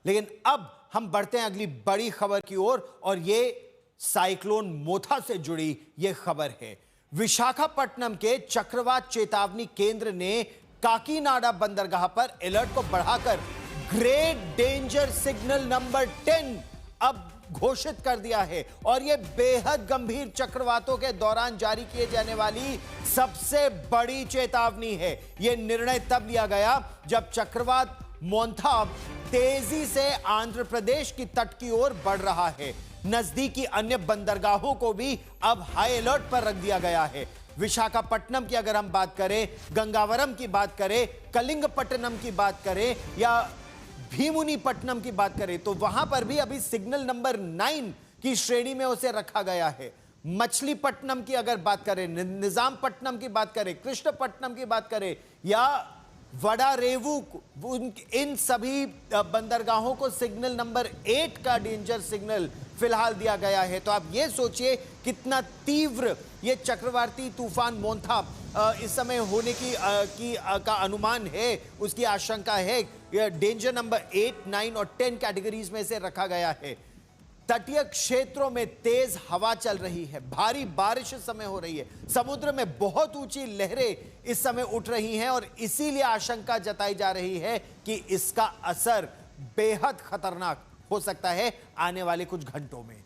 लेकिन अब हम बढ़ते हैं अगली बड़ी खबर की ओर और ये साइक्लोन मोथा से जुड़ी यह खबर है। विशाखापट्टनम के चक्रवात चेतावनी केंद्र ने काकीनाडा बंदरगाह पर अलर्ट को बढ़ाकर ग्रेट डेंजर सिग्नल नंबर 10 अब घोषित कर दिया है और यह बेहद गंभीर चक्रवातों के दौरान जारी किए जाने वाली सबसे बड़ी चेतावनी है। यह निर्णय तब लिया गया जब चक्रवात मोंथा तेजी से आंध्र प्रदेश की तट की ओर बढ़ रहा है। नजदीकी अन्य बंदरगाहों को भी अब हाई अलर्ट पर रख दिया गया है। विशाखापट्टनम की अगर हम बात करें, गंगावरम की बात करें, कलिंगपट्टनम की बात करें या भीमुनीपट्टनम की बात करें तो वहां पर भी अभी सिग्नल नंबर 9 की श्रेणी में उसे रखा गया है। मछलीपट्टनम की अगर बात करें, निजामपट्टनम की बात करें, कृष्णपट्टनम की बात करें या वडारेवू, इन सभी बंदरगाहों को सिग्नल नंबर 8 का डेंजर सिग्नल फिलहाल दिया गया है। तो आप ये सोचिए कितना तीव्र ये चक्रवाती तूफान मोंथा इस समय होने का अनुमान है, उसकी आशंका है। डेंजर नंबर 8, 9 और 10 कैटेगरीज में से रखा गया है। तटीय क्षेत्रों में तेज हवा चल रही है, भारी बारिश इस समय हो रही है, समुद्र में बहुत ऊंची लहरें इस समय उठ रही हैं और इसीलिए आशंका जताई जा रही है कि इसका असर बेहद खतरनाक हो सकता है आने वाले कुछ घंटों में।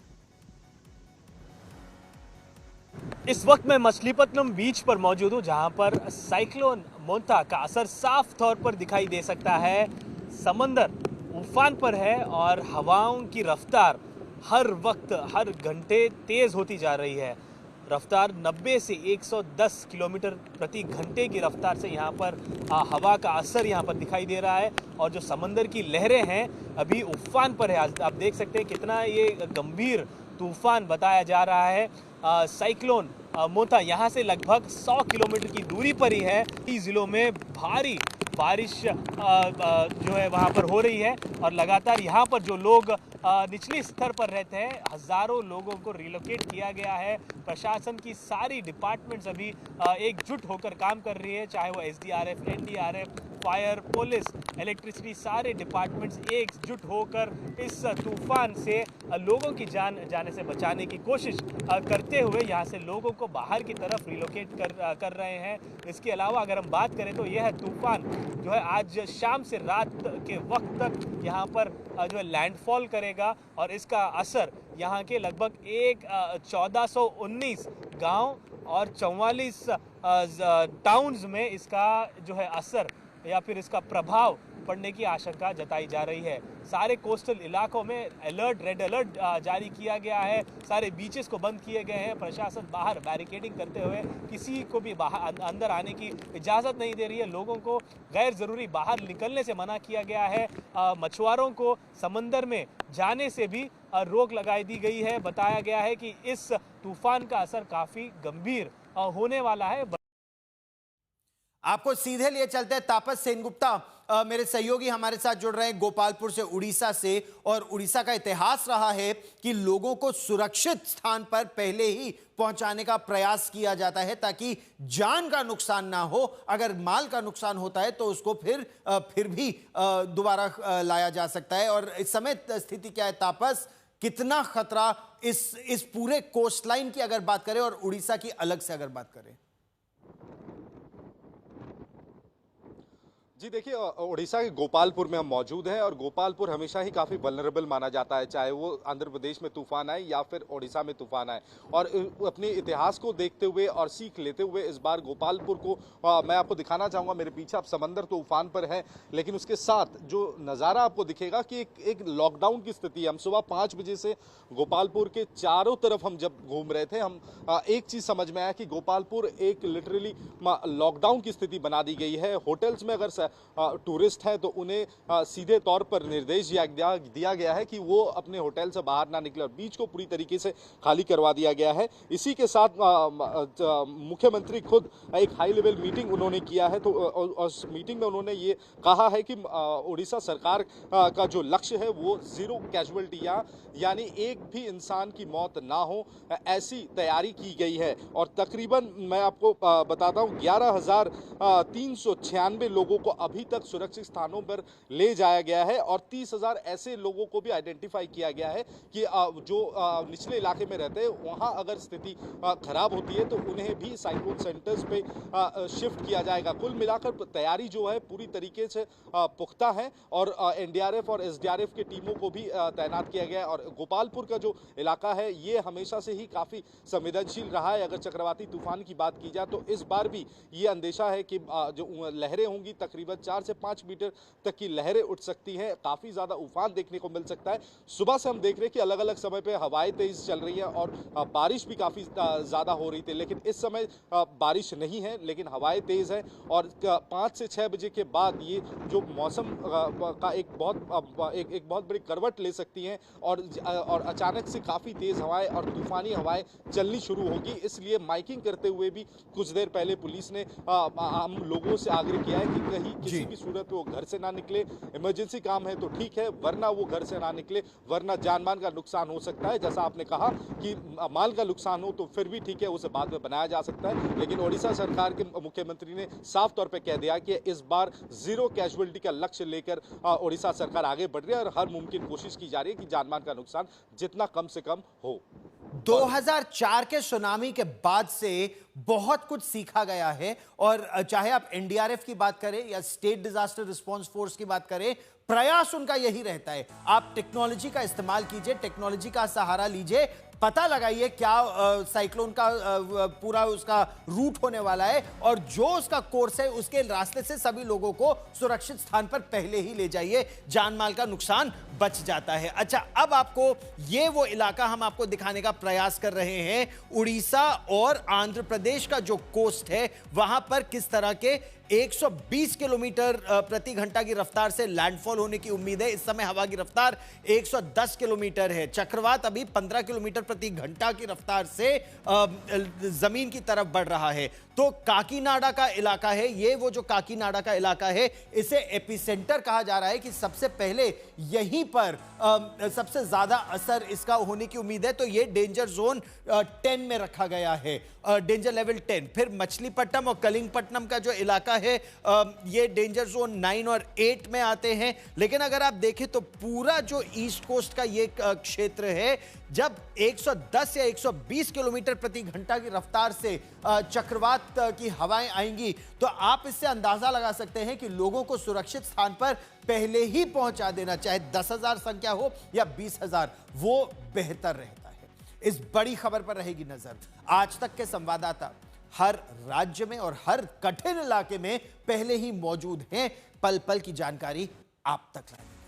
इस वक्त मैं मछलीपट्टनम बीच पर मौजूद हूं, जहां पर साइक्लोन मोंथा का असर साफ तौर पर दिखाई दे सकता है। समंदर उफान पर है और हवाओं की रफ्तार हर वक्त हर घंटे तेज होती जा रही है। रफ्तार 90 से 110 किलोमीटर प्रति घंटे की रफ्तार से यहाँ पर हवा का असर यहाँ पर दिखाई दे रहा है और जो समंदर की लहरें हैं अभी उफान पर है। आप देख सकते हैं कितना ये गंभीर तूफान बताया जा रहा है। साइक्लोन मोंथा यहाँ से लगभग 100 किलोमीटर की दूरी पर ही है। इस जिलों में भारी बारिश जो है वहाँ पर हो रही है और लगातार यहाँ पर जो लोग निचले स्तर पर रहते हैं, हजारों लोगों को रिलोकेट किया गया है। प्रशासन की सारी डिपार्टमेंट्स अभी एकजुट होकर काम कर रही है, चाहे वो SDRF, NDRF, fire, police, electricity, सारे डिपार्टमेंट्स एकजुट होकर इस तूफान से लोगों की जान जाने से बचाने की कोशिश करते हुए यहाँ से लोगों को बाहर की तरफ रिलोकेट कर रहे हैं। इसके अलावा अगर हम बात करें तो यह तूफान जो है आज शाम से रात के वक्त तक यहाँ पर जो है लैंडफॉल करेगा और इसका असर यहाँ के लगभग 1419 गांव और 44 टाउन्स में इसका जो है असर या फिर इसका प्रभाव पड़ने की आशंका जताई जा रही है। सारे कोस्टल इलाकों में रेड अलर्ट जारी किया गया है। सारे बीचेस को बंद किए गए हैं। प्रशासन बाहर बैरिकेडिंग करते हुए किसी को भी बाहर अंदर आने की इजाज़त नहीं दे रही है। लोगों को गैर ज़रूरी बाहर निकलने से मना किया गया है। मछुआरों को समंदर में जाने से भी रोक लगाई दी गई है। बताया गया है कि इस तूफान का असर काफ़ी गंभीर होने वाला है। आपको सीधे लिए चलते हैं तापस सेनगुप्ता, मेरे सहयोगी हमारे साथ जुड़ रहे हैं गोपालपुर से, उड़ीसा से। और उड़ीसा का इतिहास रहा है कि लोगों को सुरक्षित स्थान पर पहले ही पहुंचाने का प्रयास किया जाता है ताकि जान का नुकसान ना हो। अगर माल का नुकसान होता है तो उसको फिर भी दोबारा लाया जा सकता है। और इस समय स्थिति क्या है तापस, कितना खतरा इस पूरे कोस्ट लाइन की अगर बात करें और उड़ीसा की अलग से अगर बात करें? जी देखिए, उड़ीसा के गोपालपुर में हम मौजूद हैं और गोपालपुर हमेशा ही काफ़ी वल्नरेबल माना जाता है, चाहे वो आंध्र प्रदेश में तूफान आए या फिर उड़ीसा में तूफान आए। और अपने इतिहास को देखते हुए और सीख लेते हुए इस बार गोपालपुर को मैं आपको दिखाना चाहूँगा। मेरे पीछे आप समंदर तो उफान पर है, लेकिन उसके साथ जो नज़ारा आपको दिखेगा कि एक लॉकडाउन की स्थिति है। हम सुबह 5 बजे से गोपालपुर के चारों तरफ हम जब घूम रहे थे, हम एक चीज़ समझ में आया कि गोपालपुर एक लिटरली लॉकडाउन की स्थिति बना दी गई है। होटल्स में अगर टूरिस्ट हैं तो उन्हें सीधे तौर पर निर्देश दिया गया है कि वो अपने होटल से बाहर ना निकले और बीच को पूरी तरीके से खाली करवा दिया गया है। इसी के साथ मुख्यमंत्री खुद एक हाई लेवल मीटिंग उन्होंने किया है। तो उस मीटिंग में उन्होंने ये कहा है कि उड़ीसा सरकार का जो लक्ष्य है वो जीरो कैजुअल्टी यानी एक भी इंसान की मौत ना हो, ऐसी तैयारी की गई है। और तकरीबन मैं आपको बताता हूँ 11,396 लोगों को अभी तक सुरक्षित स्थानों पर ले जाया गया है और 30,000 ऐसे लोगों को भी आइडेंटिफाई किया गया है कि जो निचले इलाके में रहते हैं वहां अगर स्थिति खराब होती है तो उन्हें भी साइक्लोन सेंटर्स पे शिफ्ट किया जाएगा। कुल मिलाकर तैयारी जो है पूरी तरीके से पुख्ता है और एनडीआरएफ और एसडीआरएफ की टीमों को भी तैनात किया गया है। और गोपालपुर का जो इलाका है ये हमेशा से ही काफी संवेदनशील रहा है। अगर चक्रवाती तूफान की बात की जाए तो इस बार भी ये अंदेशा है कि जो लहरें होंगी तकरीबन 4 से 5 मीटर तक की लहरें उठ सकती हैं, काफी ज्यादा उफान देखने को मिल सकता है। सुबह से हम देख रहे हैं कि अलग अलग समय पे हवाएं तेज चल रही है और बारिश भी काफी ज्यादा हो रही थी, लेकिन इस समय बारिश नहीं है लेकिन हवाएं तेज है और 5 से 6 बजे के बाद ये जो मौसम का एक बहुत बड़ी करवट ले सकती हैं और अचानक से काफी तेज हवाएं और तूफानी हवाएं चलनी शुरू होगी। इसलिए माइकिंग करते हुए भी कुछ देर पहले पुलिस ने आम लोगों से आग्रह किया है कि कहीं किसी भी सूरत में वो घर से ना निकले। इमरजेंसी काम है तो ठीक है, वरना वो घर से ना निकले, वरना जान माल का नुकसान हो सकता है। जैसा आपने कहा कि माल का नुकसान हो तो फिर भी ठीक है, उसे बाद में बनाया जा सकता है, लेकिन ओडिशा सरकार के मुख्यमंत्री ने साफ तौर पे कह दिया कि इस बार जीरो कैजुअलिटी का लक्ष्य लेकर ओडिशा सरकार आगे बढ़ रही है और हर मुमकिन कोशिश की जा रही है कि जान माल का नुकसान जितना कम से कम हो। 2004 के सुनामी के बाद से बहुत कुछ सीखा गया है और चाहे आप एनडीआरएफ की बात करें या स्टेट डिजास्टर रिस्पांस फोर्स की बात करें, प्रयास उनका यही रहता है। आप टेक्नोलॉजी का इस्तेमाल कीजिए, टेक्नोलॉजी का सहारा लीजिए, पता लगाइए क्या साइक्लोन का पूरा उसका रूट होने वाला है और जो उसका कोर्स है उसके रास्ते से सभी लोगों को सुरक्षित स्थान पर पहले ही ले जाइए, जान माल का नुकसान बच जाता है। अच्छा, अब आपको ये वो इलाका हम आपको दिखाने का प्रयास कर रहे हैं, उड़ीसा और आंध्र प्रदेश का जो कोस्ट है वहां पर किस तरह के 120 किलोमीटर प्रति घंटा की रफ्तार से लैंडफॉल होने की उम्मीद है। इस समय हवा की रफ्तार 110 किलोमीटर है। चक्रवात अभी 15 किलोमीटर प्रति घंटा की रफ्तार से जमीन की तरफ बढ़ रहा है। तो काकीनाडा का इलाका है, ये वो जो काकीनाडा का इलाका है इसे एपिसेंटर कहा जा रहा है कि सबसे पहले यहीं पर सबसे ज्यादा असर इसका होने की उम्मीद है। तो ये डेंजर जोन 10 में रखा गया है, डेंजर लेवल 10। फिर मछलीपट्टनम और कलिंगपट्टनम का जो इलाका है ये डेंजर जोन 9 और 8 में आते हैं। लेकिन अगर आप देखें तो पूरा जो ईस्ट कोस्ट का ये क्षेत्र है, जब 110 या 120 किलोमीटर प्रति घंटा की रफ्तार से चक्रवात की हवाएं आएंगी तो आप इससे अंदाजा लगा सकते हैं कि लोगों को सुरक्षित स्थान पर पहले ही पहुंचा देना, चाहे 10,000 संख्या हो या 20,000, वो बेहतर रहता है। इस बड़ी खबर पर रहेगी नजर। आज तक के संवाददाता हर राज्य में और हर कठिन इलाके में पहले ही मौजूद हैं, पल पल की जानकारी आप तक लाएंगे।